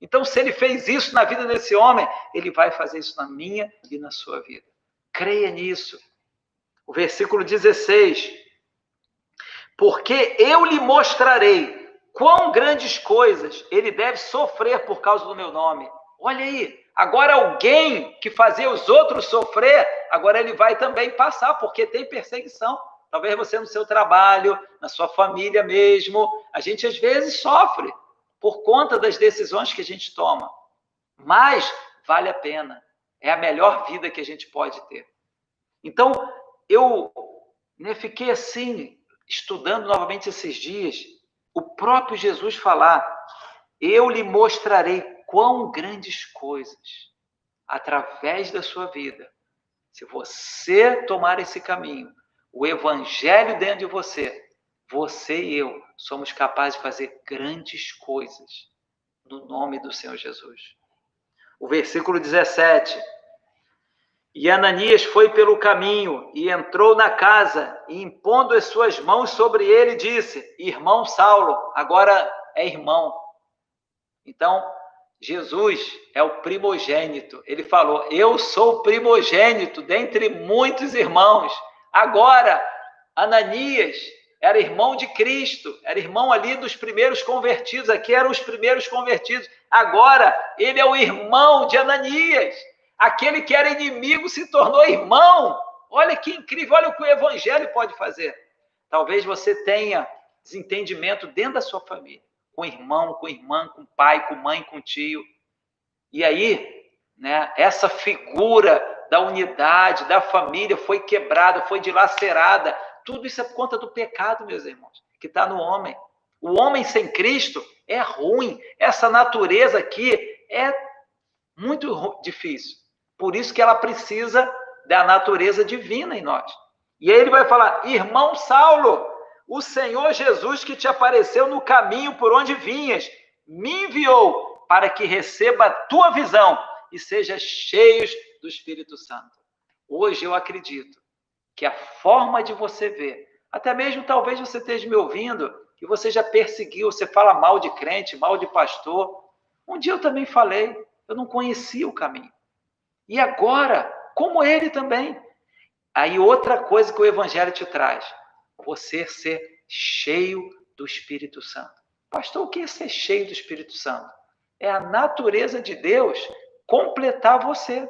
Então, se ele fez isso na vida desse homem, ele vai fazer isso na minha e na sua vida. Creia nisso. O versículo 16. Porque eu lhe mostrarei quão grandes coisas ele deve sofrer por causa do meu nome. Olha aí, agora alguém que fazia os outros sofrer, agora ele vai também passar, porque tem perseguição. Talvez você no seu trabalho, na sua família mesmo, a gente às vezes sofre por conta das decisões que a gente toma. Mas vale a pena. É a melhor vida que a gente pode ter. Então, eu fiquei assim, estudando novamente esses dias, o próprio Jesus falar: eu lhe mostrarei quão grandes coisas, através da sua vida, se você tomar esse caminho, o evangelho dentro de você, você e eu somos capazes de fazer grandes coisas no nome do Senhor Jesus. O versículo 17. E Ananias foi pelo caminho e entrou na casa, e impondo as suas mãos sobre ele, disse: irmão Saulo, agora é irmão. Então, Jesus é o primogênito. Ele falou: eu sou o primogênito dentre muitos irmãos. Agora, Ananias era irmão de Cristo, era irmão ali dos primeiros convertidos. Aqui eram os primeiros convertidos. Agora, ele é o irmão de Ananias. Aquele que era inimigo se tornou irmão. Olha que incrível, olha o que o evangelho pode fazer. Talvez você tenha desentendimento dentro da sua família, com irmão, com irmã, com pai, com mãe, com tio. E aí, essa figura da unidade, da família foi quebrada, foi dilacerada. Tudo isso é por conta do pecado, meus irmãos, que está no homem. O homem sem Cristo é ruim. Essa natureza aqui é muito difícil. Por isso que ela precisa da natureza divina em nós. E aí ele vai falar: irmão Saulo, o Senhor Jesus que te apareceu no caminho por onde vinhas, me enviou para que receba a tua visão e seja cheio do Espírito Santo. Hoje eu acredito que a forma de você ver, até mesmo talvez você esteja me ouvindo e você já perseguiu, você fala mal de crente, mal de pastor. Um dia eu também falei, eu não conhecia o caminho. E agora, como ele também. Aí outra coisa que o Evangelho te traz, você ser cheio do Espírito Santo. Pastor, o que é ser cheio do Espírito Santo? É a natureza de Deus completar você.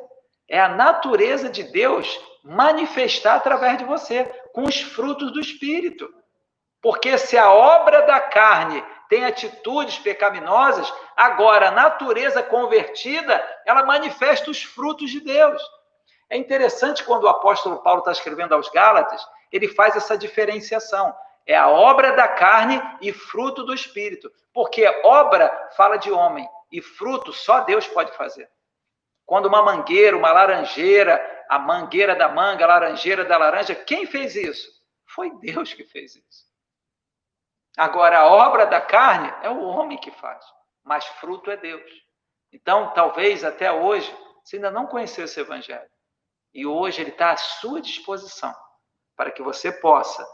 É a natureza de Deus manifestar através de você, com os frutos do Espírito. Porque se a obra da carne tem atitudes pecaminosas, agora a natureza convertida, ela manifesta os frutos de Deus. É interessante quando o apóstolo Paulo está escrevendo aos Gálatas, ele faz essa diferenciação. É a obra da carne e fruto do Espírito. Porque obra fala de homem e fruto só Deus pode fazer. Quando uma mangueira, uma laranjeira, a mangueira da manga, a laranjeira da laranja, quem fez isso? Foi Deus que fez isso. Agora, a obra da carne é o homem que faz, mas fruto é Deus. Então, talvez até hoje, você ainda não conheceu esse Evangelho. E hoje ele está à sua disposição para que você possa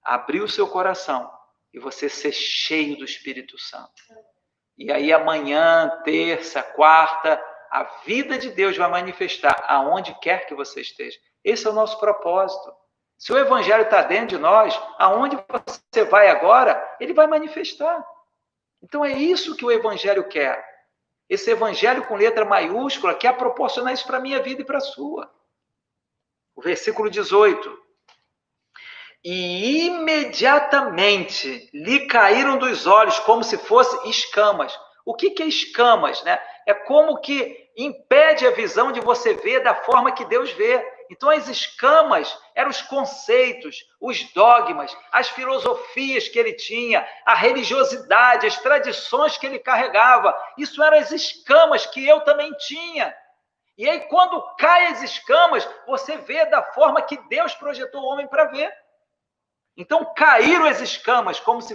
abrir o seu coração e você ser cheio do Espírito Santo. E aí amanhã, terça, quarta, a vida de Deus vai manifestar aonde quer que você esteja. Esse é o nosso propósito. Se o Evangelho está dentro de nós, aonde você vai agora, ele vai manifestar. Então é isso que o Evangelho quer. Esse Evangelho com letra maiúscula quer proporcionar isso para a minha vida e para a sua. O versículo 18. E imediatamente lhe caíram dos olhos como se fossem escamas. O que é escamas, né? É como que impede a visão de você ver da forma que Deus vê. Então as escamas eram os conceitos, os dogmas, as filosofias que ele tinha, a religiosidade, as tradições que ele carregava. Isso eram as escamas que eu também tinha. E aí quando caem as escamas, você vê da forma que Deus projetou o homem para ver. Então caíram as escamas como se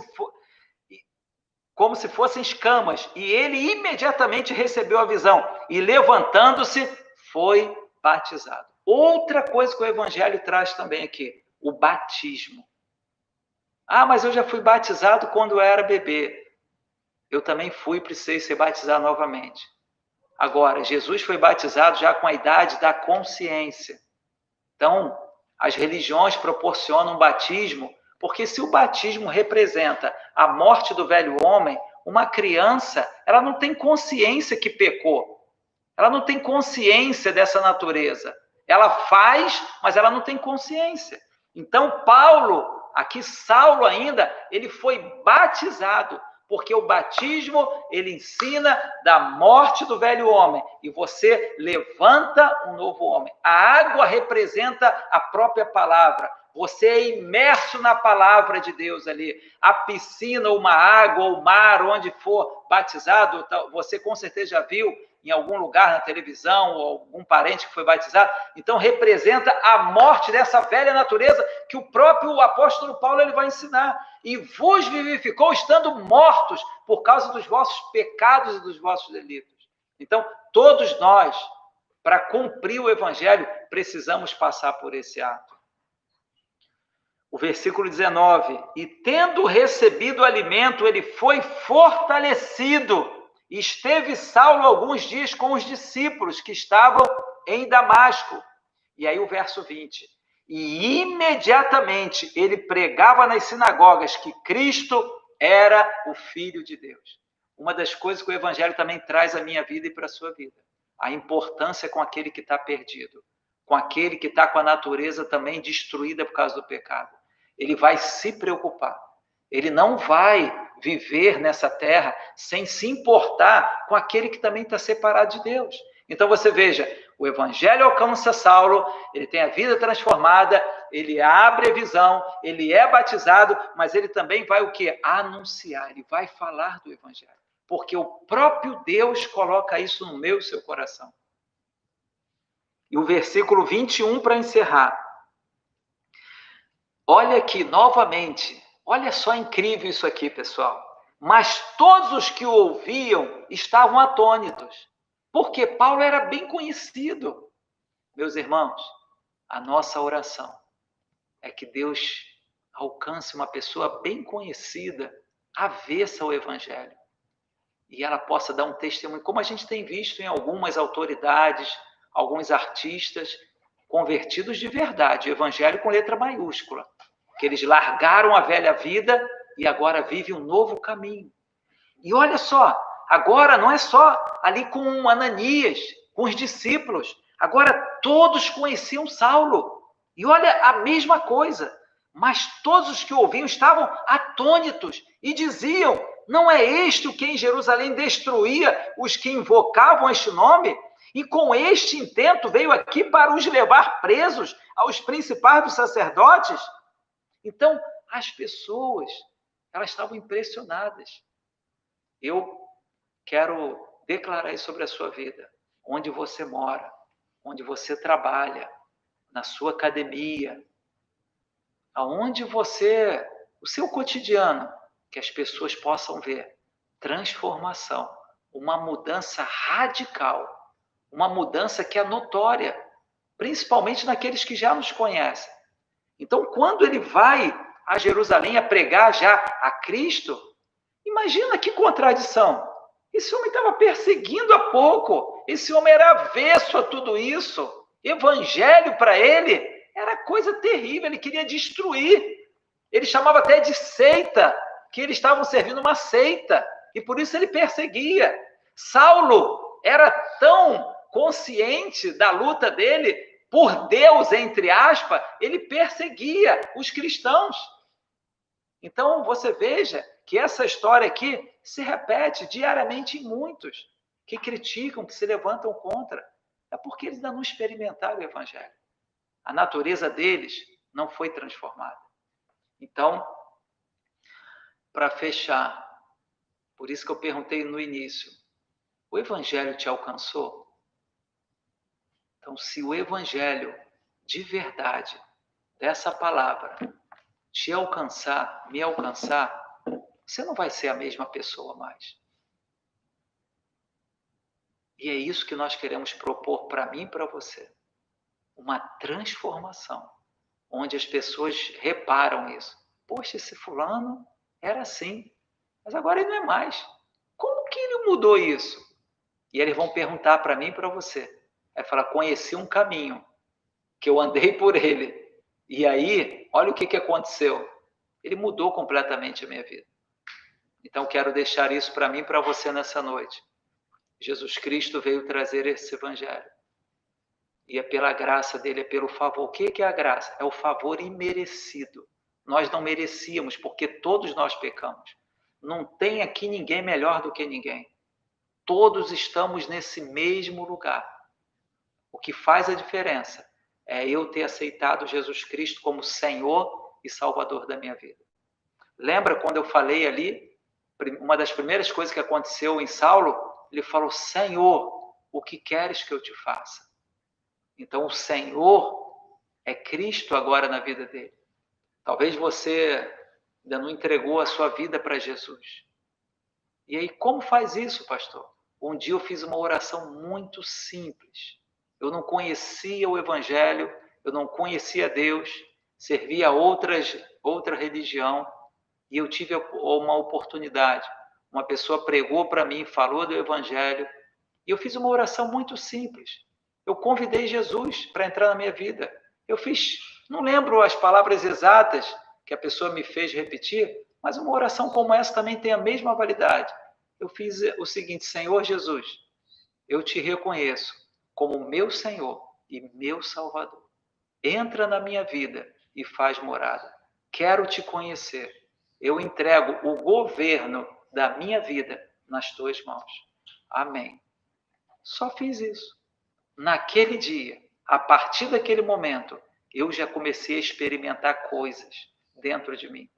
fossem escamas, e ele imediatamente recebeu a visão, e levantando-se, foi batizado. Outra coisa que o Evangelho traz também aqui, o batismo. Ah, mas eu já fui batizado quando eu era bebê. Eu também fui, precisei ser batizado novamente. Agora, Jesus foi batizado já com a idade da consciência. Então, as religiões proporcionam um batismo, porque se o batismo representa a morte do velho homem, uma criança, ela não tem consciência que pecou. Ela não tem consciência dessa natureza. Ela faz, mas ela não tem consciência. Então, Saulo ainda, ele foi batizado, porque o batismo, ele ensina da morte do velho homem, e você levanta um novo homem. A água representa a própria palavra. Você é imerso na palavra de Deus ali. A piscina, uma água, ou o mar, onde for batizado, você com certeza já viu em algum lugar na televisão, ou algum parente que foi batizado. Então, representa a morte dessa velha natureza que o próprio apóstolo Paulo ele vai ensinar. E vos vivificou estando mortos por causa dos vossos pecados e dos vossos delitos. Então, todos nós, para cumprir o Evangelho, precisamos passar por esse ato. O versículo 19. E tendo recebido o alimento, ele foi fortalecido. E esteve Saulo alguns dias com os discípulos que estavam em Damasco. E aí o verso 20. E imediatamente ele pregava nas sinagogas que Cristo era o Filho de Deus. Uma das coisas que o Evangelho também traz à minha vida e para a sua vida. A importância com aquele que está perdido. Com aquele que está com a natureza também destruída por causa do pecado. Ele vai se preocupar. Ele não vai viver nessa terra sem se importar com aquele que também está separado de Deus. Então você veja, O evangelho alcança Saulo, ele tem a vida transformada, ele abre a visão, ele é batizado, mas ele também vai o quê? Anunciar, ele vai falar do evangelho. Porque o próprio Deus coloca isso no meu e seu coração. E o versículo 21 para encerrar. Olha aqui, novamente, olha só incrível isso aqui, pessoal. Mas todos os que o ouviam estavam atônitos, porque Paulo era bem conhecido. Meus irmãos, a nossa oração é que Deus alcance uma pessoa bem conhecida, avessa ao evangelho, e ela possa dar um testemunho, como a gente tem visto em algumas autoridades, alguns artistas convertidos de verdade, o evangelho com letra maiúscula, que eles largaram a velha vida e agora vivem um novo caminho. E olha só, agora não é só ali com Ananias, com os discípulos, agora todos conheciam Saulo. E olha a mesma coisa, mas todos os que ouviam estavam atônitos e diziam: não é este o que em Jerusalém destruía os que invocavam este nome? E com este intento veio aqui para os levar presos aos principais dos sacerdotes? Então, as pessoas, elas estavam impressionadas. Eu quero declarar isso sobre a sua vida. Onde você mora, onde você trabalha, na sua academia, aonde você, o seu cotidiano, que as pessoas possam ver transformação, uma mudança radical, uma mudança que é notória, principalmente naqueles que já nos conhecem. Então, quando ele vai a Jerusalém a pregar já a Cristo, imagina que contradição. Esse homem estava perseguindo há pouco, esse homem era avesso a tudo isso. Evangelho para ele era coisa terrível, ele queria destruir. Ele chamava até de seita, que eles estavam servindo uma seita, e por isso ele perseguia. Saulo era tão consciente da luta dele por Deus, entre aspas, ele perseguia os cristãos. Então, você veja que essa história aqui se repete diariamente em muitos que criticam, que se levantam contra. É porque eles ainda não experimentaram o evangelho. A natureza deles não foi transformada. Então, para fechar, por isso que eu perguntei no início, o evangelho te alcançou? Então, se o evangelho de verdade, dessa palavra, te alcançar, me alcançar, você não vai ser a mesma pessoa mais. E é isso que nós queremos propor para mim e para você. Uma transformação, onde as pessoas reparam isso. Poxa, esse fulano era assim, mas agora ele não é mais. Como que ele mudou isso? E eles vão perguntar para mim e para você. Vai falar, conheci um caminho, que eu andei por ele. E aí, olha o que aconteceu. Ele mudou completamente a minha vida. Então, quero deixar isso para mim e para você nessa noite. Jesus Cristo veio trazer esse evangelho. E é pela graça dele, é pelo favor. O que é a graça? É o favor imerecido. Nós não merecíamos, porque todos nós pecamos. Não tem aqui ninguém melhor do que ninguém. Todos estamos nesse mesmo lugar. O que faz a diferença é eu ter aceitado Jesus Cristo como Senhor e Salvador da minha vida. Lembra quando eu falei ali, uma das primeiras coisas que aconteceu em Saulo, ele falou, Senhor, o que queres que eu te faça? Então, o Senhor é Cristo agora na vida dele. Talvez você ainda não entregou a sua vida para Jesus. E aí, como faz isso, pastor? Um dia eu fiz uma oração muito simples. Eu não conhecia o Evangelho, eu não conhecia Deus, servia a outra religião, e eu tive uma oportunidade. Uma pessoa pregou para mim, falou do Evangelho, e eu fiz uma oração muito simples. Eu convidei Jesus para entrar na minha vida. Eu fiz, não lembro as palavras exatas que a pessoa me fez repetir, mas uma oração como essa também tem a mesma validade. Eu fiz o seguinte, Senhor Jesus, eu te reconheço como meu Senhor e meu Salvador. Entra na minha vida e faz morada. Quero te conhecer. Eu entrego o governo da minha vida nas tuas mãos. Amém. Só fiz isso. naquele dia, a partir daquele momento, eu já comecei a experimentar coisas dentro de mim.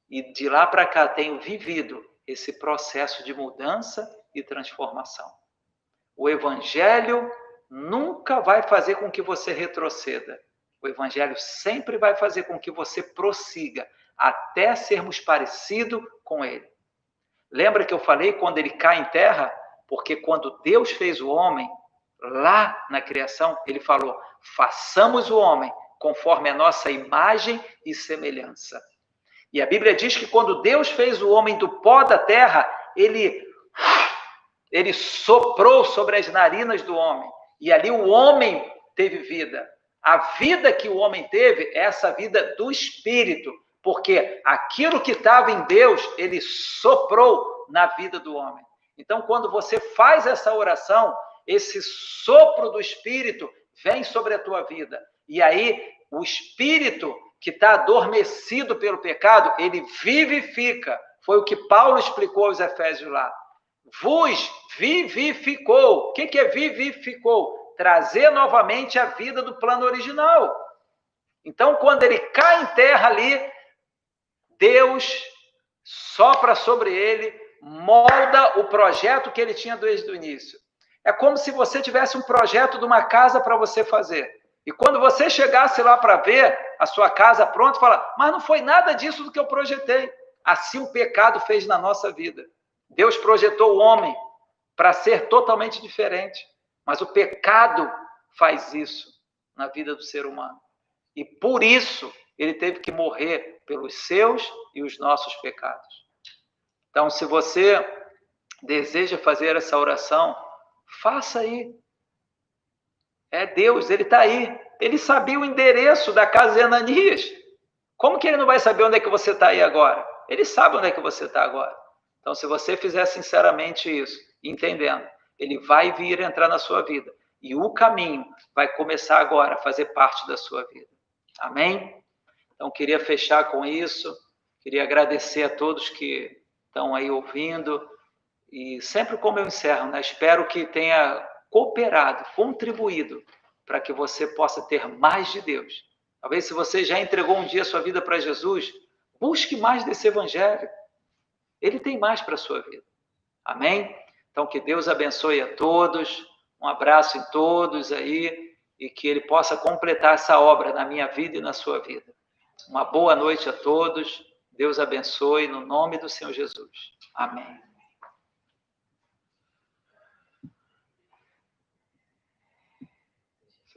E de lá para cá tenho vivido esse processo de mudança e transformação. O Evangelho nunca vai fazer com que você retroceda. O Evangelho sempre vai fazer com que você prossiga até sermos parecidos com Ele. Lembra que eu falei quando ele cai em terra? Porque quando Deus fez o homem, lá na criação, ele falou, façamos o homem conforme a nossa imagem e semelhança. E a Bíblia diz que quando Deus fez o homem do pó da terra, ele soprou sobre as narinas do homem. E ali o homem teve vida. A vida que o homem teve é essa vida do Espírito, porque aquilo que estava em Deus, ele soprou na vida do homem. Então, quando você faz essa oração, esse sopro do Espírito vem sobre a tua vida. E aí, o Espírito que está adormecido pelo pecado, ele vivifica. Foi o que Paulo explicou aos Efésios lá. Vos vivificou. O que é vivificou? Trazer novamente a vida do plano original. Então, quando ele cai em terra ali, Deus sopra sobre ele, molda o projeto que ele tinha desde o início. É como se você tivesse um projeto de uma casa para você fazer. E quando você chegasse lá para ver a sua casa pronta, fala, mas não foi nada disso do que eu projetei. Assim o pecado fez na nossa vida. Deus projetou o homem para ser totalmente diferente. Mas o pecado faz isso na vida do ser humano. E por isso ele teve que morrer pelos seus e os nossos pecados. Então, se você deseja fazer essa oração, faça aí. É Deus, ele está aí. Ele sabia o endereço da casa de Ananias. Como que ele não vai saber onde é que você está aí agora? Ele sabe onde é que você está agora. Então, se você fizer sinceramente isso, entendendo, ele vai vir entrar na sua vida. E o caminho vai começar agora a fazer parte da sua vida. Amém? Então, queria fechar com isso. Queria agradecer a todos que estão aí ouvindo. E sempre como eu encerro, né? Espero que tenha cooperado, contribuído para que você possa ter mais de Deus. Talvez se você já entregou um dia a sua vida para Jesus, busque mais desse evangelho. Ele tem mais para a sua vida. Amém? Então, que Deus abençoe a todos. Um abraço em todos aí e que Ele possa completar essa obra na minha vida e na sua vida. Uma boa noite a todos. Deus abençoe no nome do Senhor Jesus. Amém.